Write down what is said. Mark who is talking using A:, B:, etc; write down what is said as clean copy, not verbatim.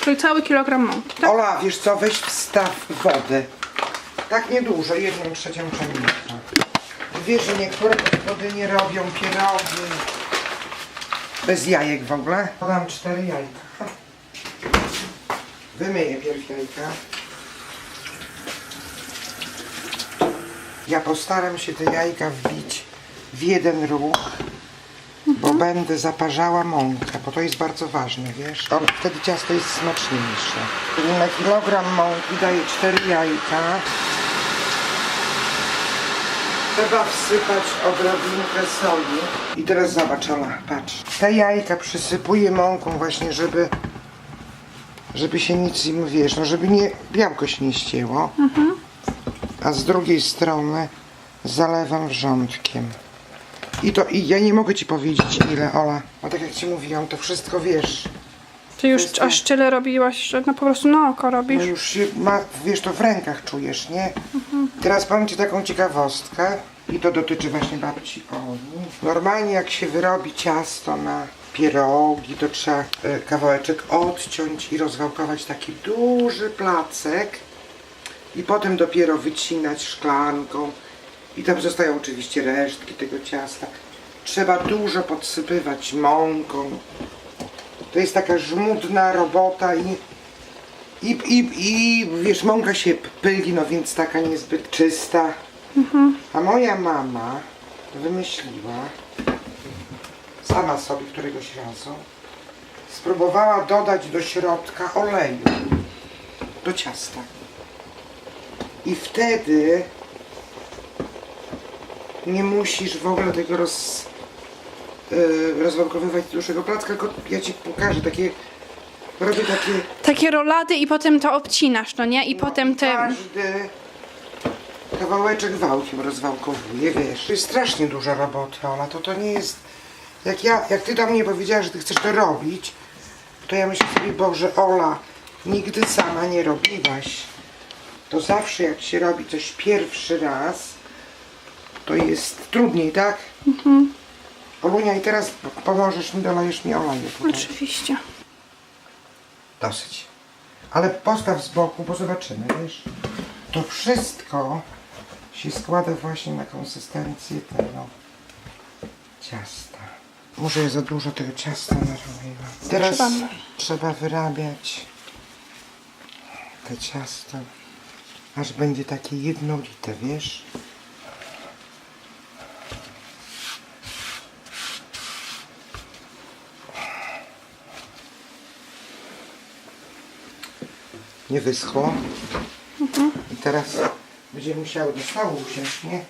A: Czyli cały kilogram mąki, tak?
B: Ola, wiesz co, weź wstaw wodę. Tak niedużo, 1/3 czajnika. Wiesz, że niektóre gospodynie robią pierogi bez jajek w ogóle. Podam 4 jajka. Wymyję pierw jajka. Ja postaram się te jajka wbić w jeden ruch, bo będę zaparzała mąkę, bo to jest bardzo ważne, wiesz? Wtedy ciasto jest smaczniejsze. Czyli na kilogram mąki daję 4 jajka. Trzeba wsypać odrobinkę soli. I teraz zobacz, Ola, patrz. Te jajka przysypuję mąką właśnie, żeby się nic im, wiesz, no żeby nie, białko się nie ścięło. A z drugiej strony zalewam wrzątkiem. I ja nie mogę ci powiedzieć ile, Ola. A tak jak ci mówiłam, to wszystko wiesz.
A: Ty już aż tyle robiłaś, że no po prostu na oko robisz.
B: No już się wiesz, to w rękach czujesz, nie? Teraz powiem ci taką ciekawostkę. I to dotyczy właśnie babci Oli. Normalnie jak się wyrobi ciasto na pierogi, to trzeba kawałeczek odciąć i rozwałkować taki duży placek. I potem dopiero wycinać szklanką. I tam zostają oczywiście resztki tego ciasta. Trzeba dużo podsypywać mąką. To jest taka żmudna robota i wiesz, mąka się pyli, no więc taka niezbyt czysta. A moja mama wymyśliła sama sobie któregoś razu, spróbowała dodać do środka oleju do ciasta. I wtedy nie musisz w ogóle tego rozwałkowywać do dłuższego placka, tylko ja ci pokażę robię
A: Takie rolady i potem to obcinasz, no nie? I potem te...
B: Każdy kawałeczek wałkiem rozwałkowuję, wiesz. To jest strasznie duża robota, Ola, to nie jest... Jak ty do mnie powiedziałaś, że ty chcesz to robić, to ja myślę sobie, Boże, Ola, nigdy sama nie robiłaś. To zawsze jak się robi coś pierwszy raz, to jest trudniej, tak? Olunia, i teraz pomożesz mi, dolejesz mi oleju tutaj.
A: Oczywiście.
B: Dosyć. Ale postaw z boku, bo zobaczymy, wiesz. To wszystko się składa właśnie na konsystencję tego ciasta. Może ja za dużo tego ciasta narobiłam. Teraz trzeba wyrabiać to ciasto, aż będzie takie jednolite, wiesz. Nie wyschło. I teraz będziemy musiały do stołu usiąść, nie?